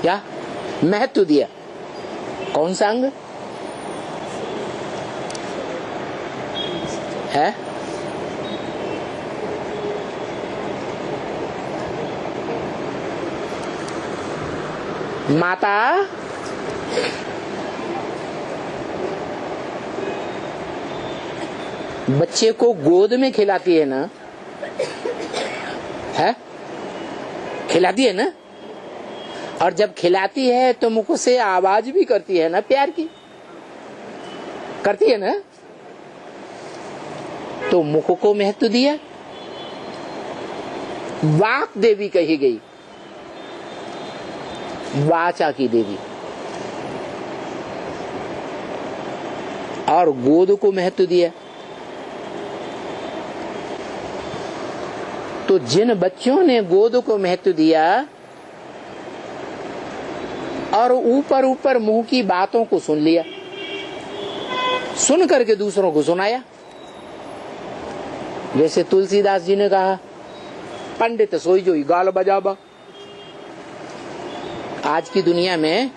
क्या महत्व दिया? कौन सा अंग है? माता बच्चे को गोद में खिलाती है ना, है खिलाती है ना, और जब खिलाती है तो मुख से आवाज भी करती है ना, प्यार की करती है ना। तो मुख को महत्व दिया। वाक देवी कही गई, वाचा की देवी, और गोद को महत्व दिया। तो जिन बच्चों ने गोद को महत्व दिया और ऊपर ऊपर मुंह की बातों को सुन लिया, सुन करके दूसरों को सुनाया, जैसे तुलसीदास जी ने कहा, पंडित सोई जोई गाल बजाबा। आज की दुनिया में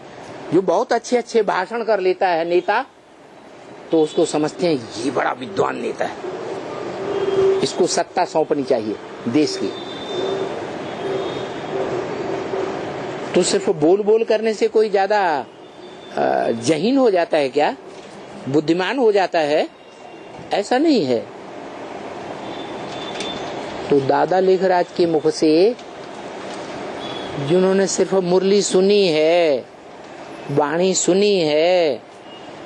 जो बहुत अच्छे अच्छे भाषण कर लेता है नेता, तो उसको समझते हैं ये बड़ा विद्वान नेता है, इसको सत्ता सौंपनी चाहिए देश की। तो सिर्फ बोल बोल करने से कोई ज्यादा जहीन हो जाता है क्या, बुद्धिमान हो जाता है? ऐसा नहीं है। तो दादा लेखराज के मुख से जिन्होंने सिर्फ मुरली सुनी है, वाणी सुनी है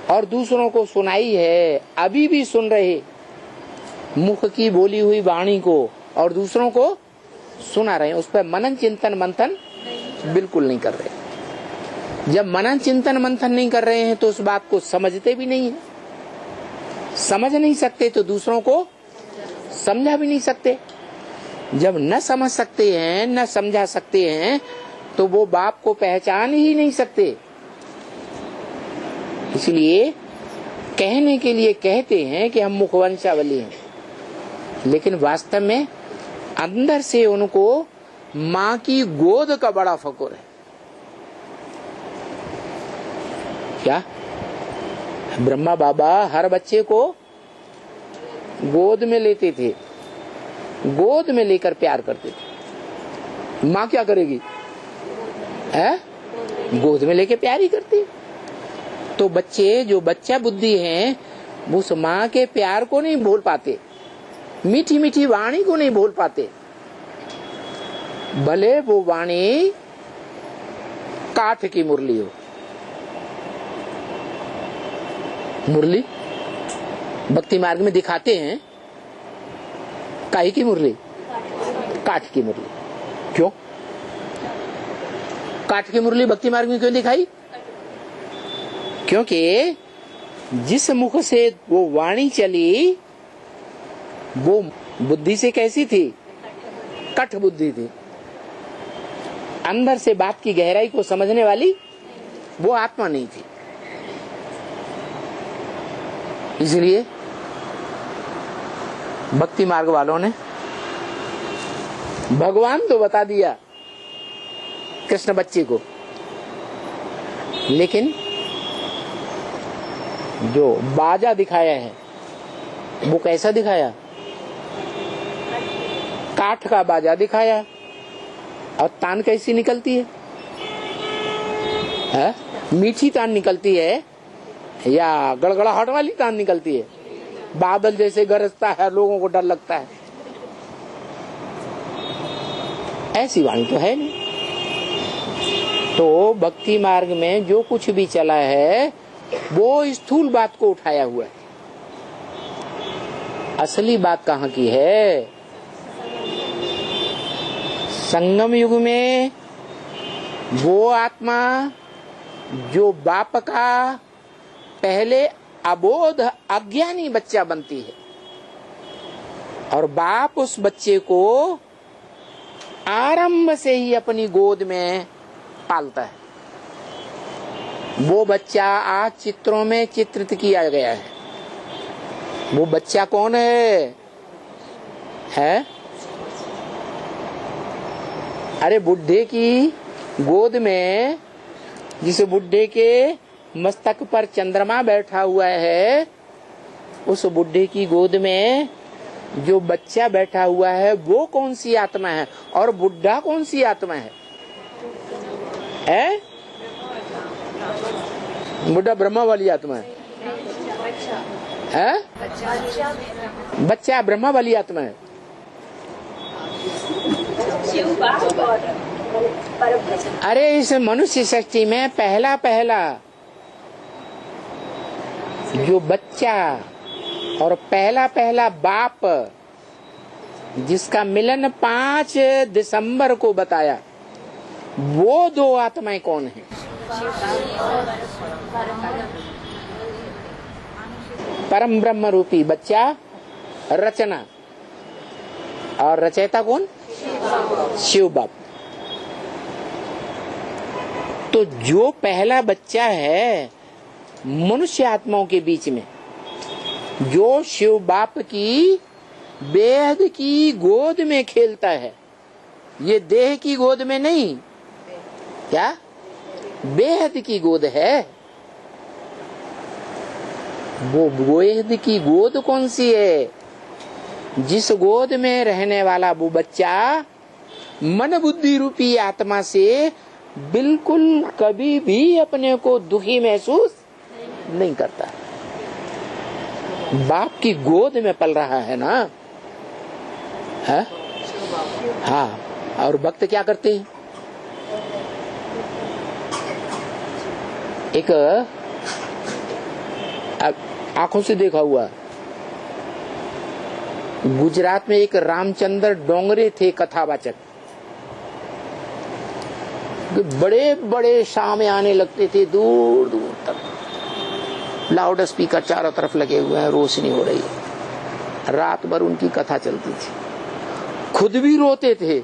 और दूसरों को सुनाई है, अभी भी सुन रहे मुख की बोली हुई वाणी को और दूसरों को सुना रहे हैं, उस पर मनन चिंतन मंथन बिल्कुल नहीं कर रहे। जब मनन चिंतन मंथन नहीं कर रहे हैं तो उस बात को समझते भी नहीं है, समझ नहीं सकते तो दूसरों को समझा भी नहीं सकते। जब न समझ सकते हैं न समझा सकते हैं तो वो बाप को पहचान ही नहीं सकते। इसलिए कहने के लिए कहते हैं कि हम मुखवंशावली हैं, लेकिन वास्तव में अंदर से उनको माँ की गोद का बड़ा फकुर है। क्या ब्रह्मा बाबा हर बच्चे को गोद में लेते थे, गोद में लेकर प्यार करते थे। माँ क्या करेगी? है गोद में लेके प्यार ही करती। तो बच्चे जो बच्चा बुद्धि हैं वो उस माँ के प्यार को नहीं भूल पाते, मीठी मीठी वाणी को नहीं भूल पाते, भले वो वाणी काठ की मुरली हो। मुरली भक्ति मार्ग में दिखाते हैं काहे की मुरली? काठ की मुरली। क्यों काठ की मुरली भक्ति मार्ग में क्यों दिखाई? क्योंकि जिस मुख से वो वाणी चली वो बुद्धि से कैसी थी? कठ बुद्धि थी। अंदर से बात की गहराई को समझने वाली वो आत्मा नहीं थी। इसलिए भक्ति मार्ग वालों ने भगवान तो बता दिया कृष्ण बच्चे को, लेकिन जो बाजा दिखाया है वो कैसा दिखाया? काठ का बाजा दिखाया। और तान कैसी निकलती है? मीठी तान निकलती है या गड़गड़ाहट वाली तान निकलती है? बादल जैसे गरजता है, लोगों को डर लगता है, ऐसी वाणी तो है नहीं। तो भक्ति मार्ग में जो कुछ भी चला है वो स्थूल बात को उठाया हुआ है। असली बात कहाँ की है? संगम युग में वो आत्मा जो बाप का पहले अबोध अज्ञानी बच्चा बनती है और बाप उस बच्चे को आरंभ से ही अपनी गोद में पालता है। वो बच्चा आज चित्रों में चित्रित किया गया है। वो बच्चा कौन है? अरे बुढ़े की गोद में जिस बुढ़े के मस्तक पर चंद्रमा बैठा हुआ है, उस बुढ़े की गोद में जो बच्चा बैठा हुआ है वो कौन सी आत्मा है, और बुढ़ा कौन सी आत्मा है? बुढ़ा ब्रह्मा वाली आत्मा है, बच्चा ब्रह्मा वाली आत्मा है। अरे इस मनुष्य सृष्टि में पहला पहला जो बच्चा और पहला पहला बाप जिसका मिलन 5 दिसंबर को बताया, वो 2 आत्माएं कौन हैं? परम ब्रह्म रूपी बच्चा रचना, और रचयिता कौन? शिव बाप। तो जो पहला बच्चा है मनुष्य आत्माओं के बीच में, जो शिव बाप की बेहद की गोद में खेलता है, ये देह की गोद में नहीं, क्या बेहद की गोद है। वो बेहद की गोद कौन सी है? जिस गोद में रहने वाला वो बच्चा मन बुद्धि रूपी आत्मा से बिल्कुल कभी भी अपने को दुखी महसूस नहीं करता। बाप की गोद में पल रहा है ना, है? हाँ। और भक्त क्या करते हैं? एक आंखों से देखा हुआ, गुजरात में एक रामचंद्र डोंगरे थे कथावाचक, बड़े बड़े शाम में आने लगते थे, दूर दूर तक लाउड स्पीकर चारों तरफ लगे हुए हैं, रोशनी हो रही है, रात भर उनकी कथा चलती थी। खुद भी रोते थे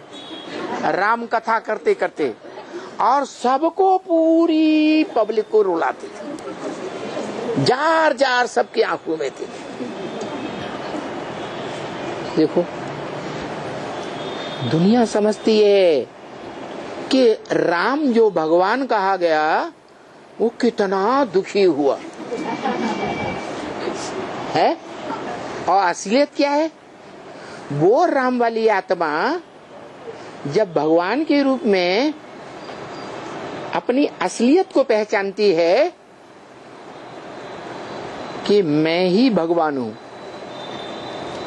राम कथा करते करते, और सबको, पूरी पब्लिक को रुलाते थे, जार जार सबकी आंखों में थे। देखो दुनिया समझती है कि राम जो भगवान कहा गया वो कितना दुखी हुआ है, और असलियत क्या है? वो राम वाली आत्मा जब भगवान के रूप में अपनी असलियत को पहचानती है कि मैं ही भगवान हूं,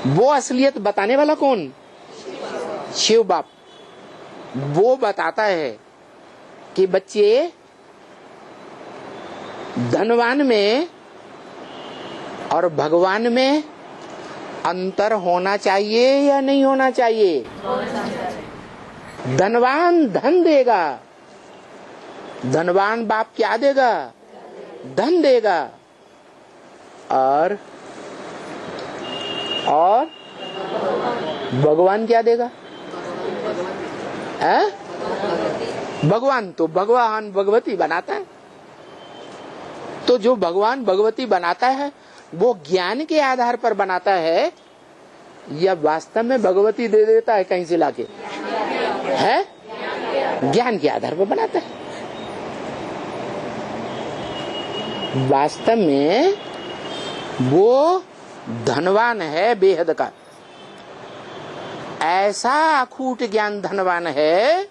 वो असलियत बताने वाला कौन? शिव बाप। वो बताता है कि बच्चे, धनवान में और भगवान में अंतर होना चाहिए या नहीं होना चाहिए? धनवान धन देगा, धनवान बाप क्या देगा? धन देगा, और भगवान क्या देगा? है? भगवान तो भगवान भगवती बनाता है। तो जो भगवान भगवती बनाता है वो ज्ञान के आधार पर बनाता है या वास्तव में भगवती दे देता है कहीं से लाके? है? ज्ञान के आधार पर बनाता है। वास्तव में वो धनवान है बेहद का, ऐसा अखूट ज्ञान धनवान है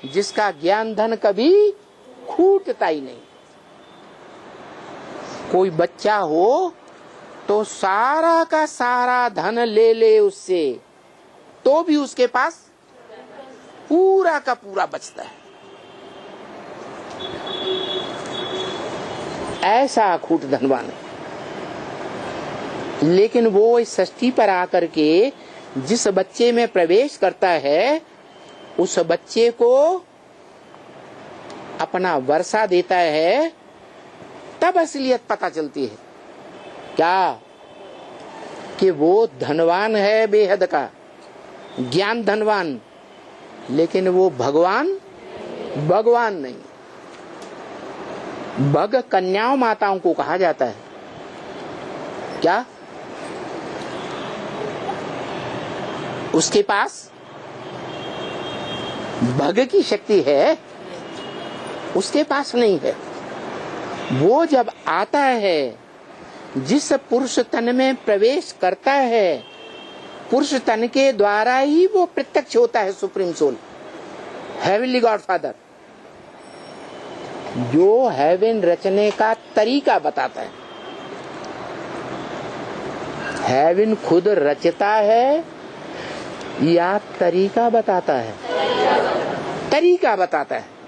जिसका ज्ञान धन कभी खूटता ही नहीं। कोई बच्चा हो तो सारा का सारा धन ले ले उससे, तो भी उसके पास पूरा का पूरा बचता है। ऐसा अखूट धनवान है। लेकिन वो इस सृष्टि पर आकर के जिस बच्चे में प्रवेश करता है, उस बच्चे को अपना वर्षा देता है, तब असलियत पता चलती है क्या? कि वो धनवान है बेहद का, ज्ञान धनवान, लेकिन वो भगवान नहीं। भग कन्याओं माताओं को कहा जाता है क्या? उसके पास भग की शक्ति है, उसके पास नहीं है। वो जब आता है, जिस पुरुष तन में प्रवेश करता है, पुरुष तन के द्वारा ही वो प्रत्यक्ष होता है supreme soul, heavenly God father, जो हेवन रचने का तरीका बताता है। हेवन खुद रचता है या तरीका बताता है? तरीका बताता है।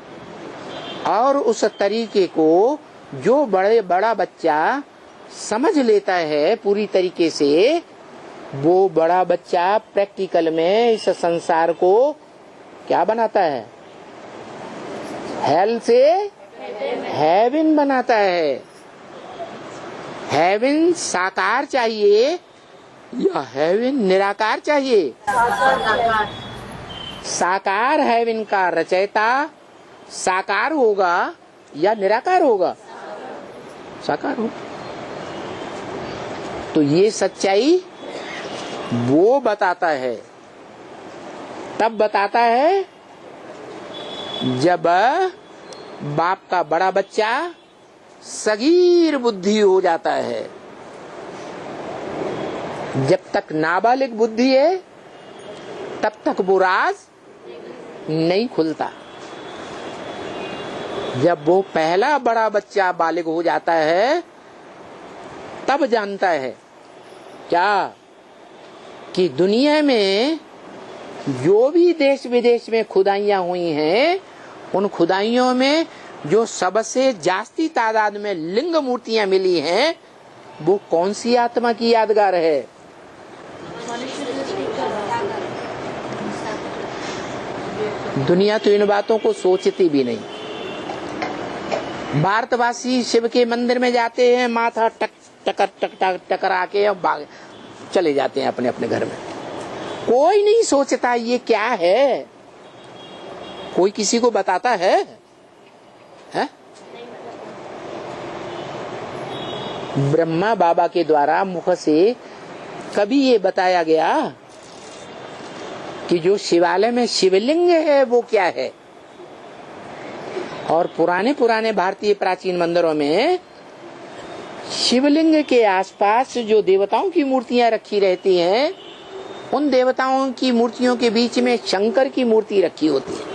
और उस तरीके को जो बड़ा बच्चा समझ लेता है पूरी तरीके से, वो बड़ा बच्चा प्रैक्टिकल में इस संसार को क्या बनाता है? हेल से हेवन बनाता है। हेवन साकार चाहिए या हेवन निराकार चाहिए? साकार हेवन का रचयिता साकार होगा या निराकार होगा? साकार होगा। तो ये सच्चाई वो बताता है, तब बताता है जब बाप का बड़ा बच्चा सगीर बुद्धि हो जाता है। जब तक नाबालिग बुद्धि है तब तक वो राज नहीं खुलता। जब वो पहला बड़ा बच्चा बालिग हो जाता है तब जानता है क्या कि दुनिया में जो भी देश विदेश में खुदाइयां हुई हैं, उन खुदाइयों में जो सबसे जास्ती तादाद में लिंग मूर्तियां मिली हैं, वो कौन सी आत्मा की यादगार है? दुनिया तो इन बातों को सोचती भी नहीं। भारतवासी शिव के मंदिर में जाते हैं, माथा टकरा के और भाग चले जाते हैं अपने अपने घर में। कोई नहीं सोचता ये क्या है। कोई किसी को बताता है? ब्रह्मा बाबा के द्वारा मुख से कभी ये बताया गया कि जो शिवालय में शिवलिंग है वो क्या है? और पुराने भारतीय प्राचीन मंदिरों में शिवलिंग के आसपास जो देवताओं की मूर्तियां रखी रहती हैं, उन देवताओं की मूर्तियों के बीच में शंकर की मूर्ति रखी होती है।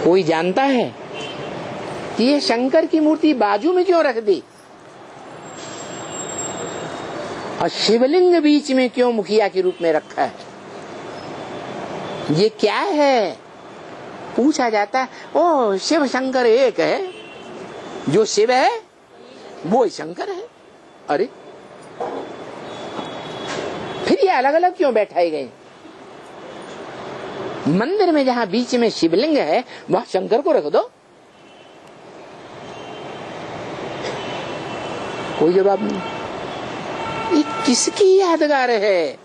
कोई जानता है कि ये शंकर की मूर्ति बाजू में क्यों रख दी और शिवलिंग बीच में क्यों मुखिया के रूप में रखा है? ये क्या है? पूछा जाता है। ओ, शिव शंकर एक है, जो शिव है वो शंकर है। अरे फिर ये अलग अलग क्यों बैठाए गए? मंदिर में जहां बीच में शिवलिंग है वहां शंकर को रख दो। कोई जवाब नहीं। ये किसकी यादगार है?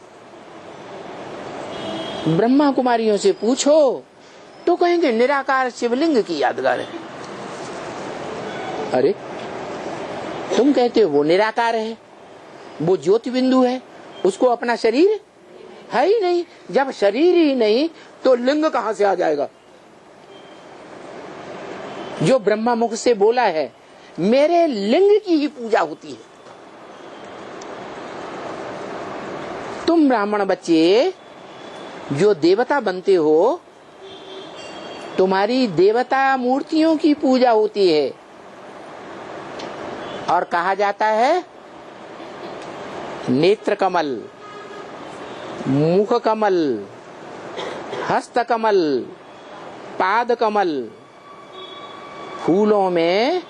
ब्रह्मा कुमारियों से पूछो तो कहेंगे निराकार शिवलिंग की यादगार है। अरे तुम कहते हो वो निराकार है, वो ज्योति बिंदु है, उसको अपना शरीर है ही नहीं। जब शरीर ही नहीं तो लिंग कहां से आ जाएगा? जो ब्रह्मा मुख से बोला है, मेरे लिंग की ही पूजा होती है। तुम ब्राह्मण बच्चे जो देवता बनते हो, तुम्हारी देवता मूर्तियों की पूजा होती है। और कहा जाता है नेत्र कमल, मुख कमल, हस्त कमल, पाद कमल, फूलों में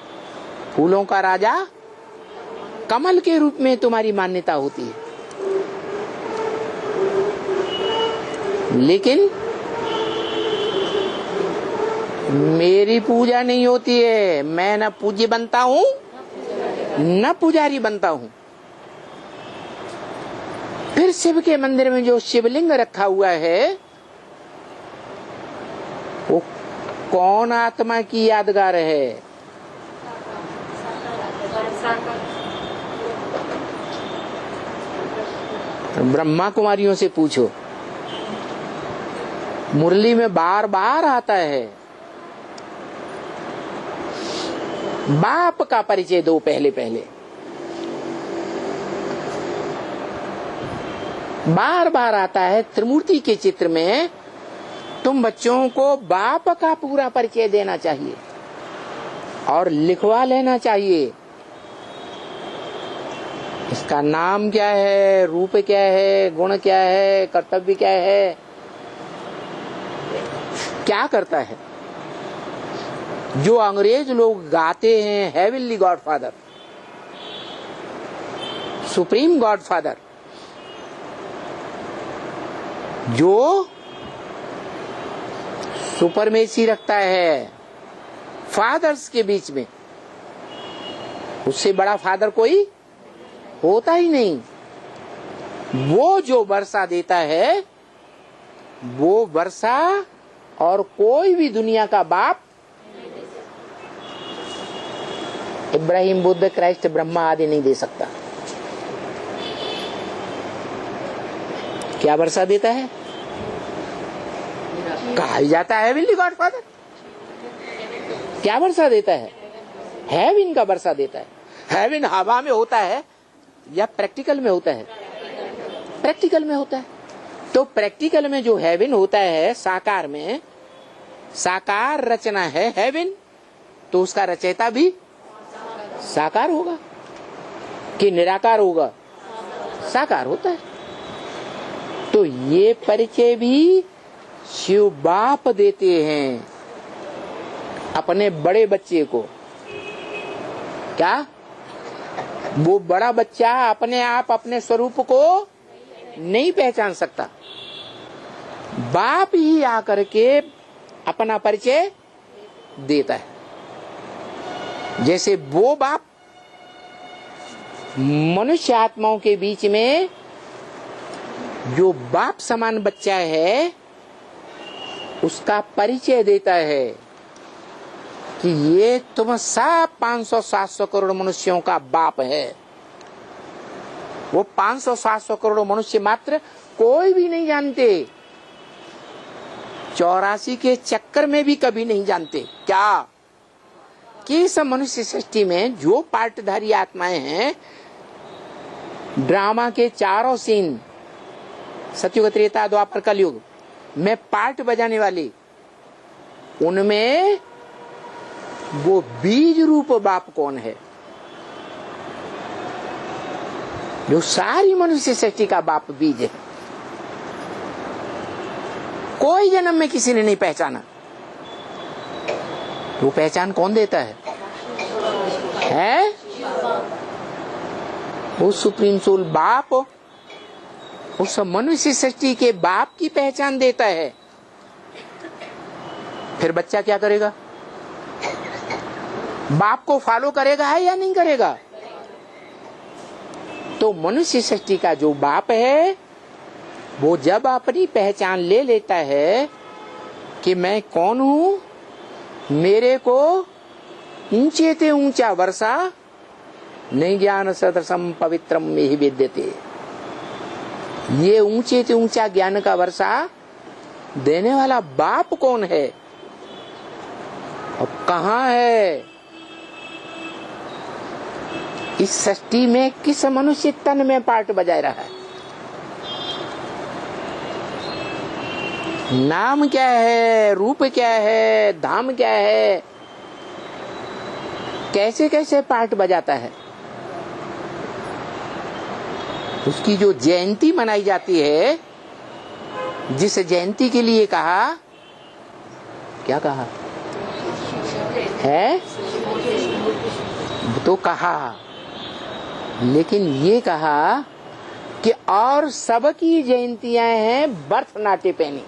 फूलों का राजा कमल के रूप में तुम्हारी मान्यता होती है। लेकिन मेरी पूजा नहीं होती है। मैं न पूज्य बनता हूँ न पुजारी बनता हूँ। फिर शिव के मंदिर में जो शिवलिंग रखा हुआ है वो कौन आत्मा की यादगार है? ब्रह्मा कुमारियों से पूछो। मुरली में बार बार आता है। बाप का परिचय दो पहले पहले, बार बार आता है त्रिमूर्ति के चित्र में। तुम बच्चों को बाप का पूरा परिचय देना चाहिए और लिखवा लेना चाहिए। इसका नाम क्या है, रूप क्या है, गुण क्या है, कर्तव्य क्या है, क्या करता है। जो अंग्रेज लोग गाते हैं हेवनली गॉडफादर, सुप्रीम गॉडफादर, जो सुपरमेसी रखता है फादर्स के बीच में, उससे बड़ा फादर कोई होता ही नहीं। वो जो वर्षा देता है, वो वर्षा और कोई भी दुनिया का बाप, इब्राहिम, बुद्ध, क्राइस्ट, ब्रह्मा आदि नहीं दे सकता। क्या वर्षा देता है? कहा जाता है हेवनली गॉडफादर। क्या वर्षा देता है? हेवन का वर्षा देता है। हेवन हवा में होता है या प्रैक्टिकल में होता है? प्रैक्टिकल में होता है। तो प्रैक्टिकल में जो हेवन होता है, साकार में, साकार रचना है हेवन, तो उसका रचयिता भी साकार होगा कि निराकार होगा? साकार होता है। तो ये परिचय भी शिव बाप देते हैं अपने बड़े बच्चे को। क्या? वो बड़ा बच्चा अपने आप अपने स्वरूप को नहीं पहचान सकता। बाप ही आकर के अपना परिचय देता है। जैसे वो बाप मनुष्य आत्माओं के बीच में जो बाप समान बच्चा है, उसका परिचय देता है कि ये तुम सब 500-700 करोड़ मनुष्यों का बाप है। वो 500-700 करोड़ मनुष्य मात्र कोई भी नहीं जानते, 84 के चक्कर में भी कभी नहीं जानते। क्या कि इस मनुष्य सृष्टि में जो पार्टधारी आत्माएं हैं, ड्रामा के चारों सीन, सतयुग, त्रेता, द्वापर, कलयुग में पार्ट बजाने वाली, उनमें वो बीज रूप बाप कौन है? जो सारी मनुष्य सृष्टि का बाप बीज है। कोई जन्म में किसी ने नहीं पहचाना। वो पहचान कौन देता है? वो सुप्रीम सोल बाप उस मनुष्य सृष्टि के बाप की पहचान देता है। फिर बच्चा क्या करेगा? बाप को फॉलो करेगा है या नहीं करेगा? तो मनुष्य सृष्टि का जो बाप है, वो जब अपनी पहचान ले लेता है कि मैं कौन हूं, मेरे को ऊंचे ते ऊंचा वर्षा नहीं ज्ञान सदृशम पवित्रम में ही विद्यते। ये ऊंचे से ऊंचा ज्ञान का वर्षा देने वाला बाप कौन है और कहाँ है? इस सृष्टि में किस मनुष्य तन में पार्ट बजाय रहा है? नाम क्या है, रूप क्या है, धाम क्या है, कैसे कैसे पार्ट बजाता है? उसकी जो जयंती मनाई जाती है, जिस जयंती के लिए कहा, क्या कहा है? तो कहा, लेकिन ये कहा कि और सबकी जयंतियां हैं बर्थ नाटे पैनी।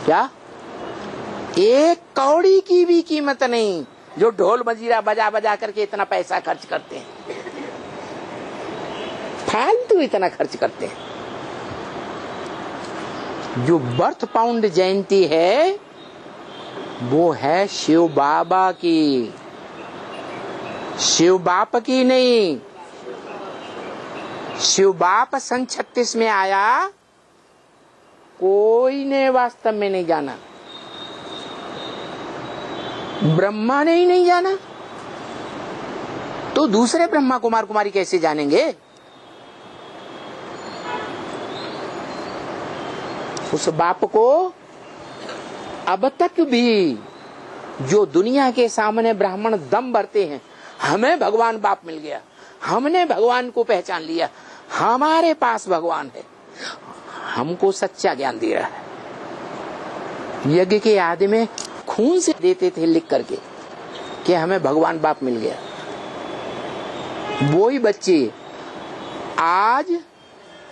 क्या? एक कौड़ी की भी कीमत नहीं जो ढोल मजीरा बजा बजा करके इतना पैसा खर्च करते हैं, फालतू इतना खर्च करते हैं। जो बर्थ पाउंड जयंती है वो है शिव बाबा की, शिव बाप की नहीं। शिव बाप सन 36 में आया कोई ने वास्तव में नहीं जाना, ब्रह्मा ने ही नहीं जाना, तो दूसरे ब्रह्मा कुमार कुमारी कैसे जानेंगे? उस बाप को अब तक भी जो दुनिया के सामने ब्राह्मण दम भरते हैं, हमें भगवान बाप मिल गया, हमने भगवान को पहचान लिया, हमारे पास भगवान है, हमको सच्चा ज्ञान दे रहा है। यज्ञ के आदि में खून से देते थे लिख करके कि हमें भगवान बाप मिल गया। वही बच्चे आज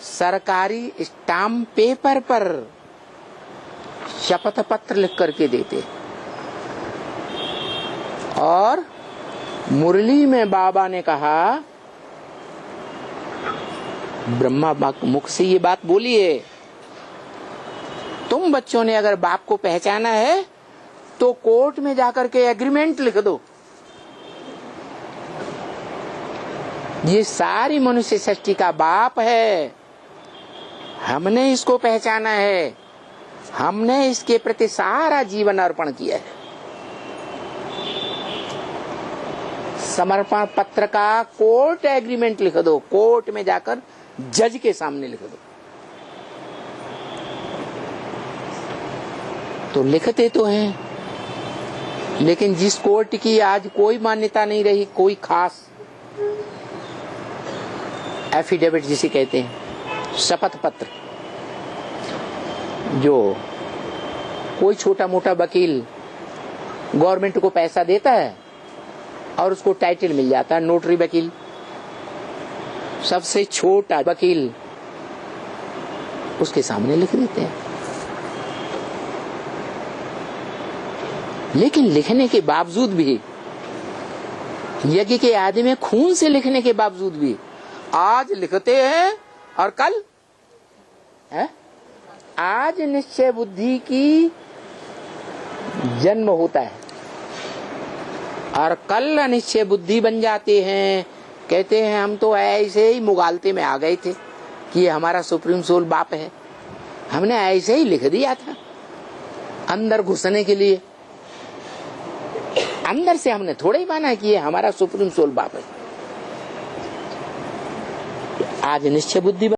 सरकारी स्टाम्प पेपर पर शपथ पत्र लिख करके देते, और मुरली में बाबा ने कहा, ब्रह्मा मुख से ये बात बोली है, तुम बच्चों ने अगर बाप को पहचाना है तो कोर्ट में जाकर के एग्रीमेंट लिख दो, ये सारी मनुष्य सृष्टि का बाप है, हमने इसको पहचाना है, हमने इसके प्रति सारा जीवन अर्पण किया है। समर्पण पत्र का कोर्ट एग्रीमेंट लिख दो, कोर्ट में जाकर जज के सामने लिख दो। तो लिखते तो हैं, लेकिन जिस कोर्ट की आज कोई मान्यता नहीं रही, कोई खास एफिडेविट जिसे कहते हैं, शपथ पत्र, जो कोई छोटा मोटा वकील गवर्नमेंट को पैसा देता है और उसको टाइटल मिल जाता है नोटरी वकील, सबसे छोटा वकील उसके सामने लिख देते हैं। लेकिन लिखने के बावजूद भी, यज्ञ के आदि में खून से लिखने के बावजूद भी आज लिखते हैं और कल है? आज निश्चय बुद्धि की जन्म होता है और कल अनिश्चय बुद्धि बन जाते हैं। कहते हैं हम तो ऐसे ही मुगालते में आ गए थे कि ये हमारा सुप्रीम सोल बाप है, हमने ऐसे ही लिख दिया था अंदर घुसने के लिए, अंदर से हमने थोड़ा ही माना कि ये हमारा सुप्रीम सोल बाप है। आज निश्चय बुद्धि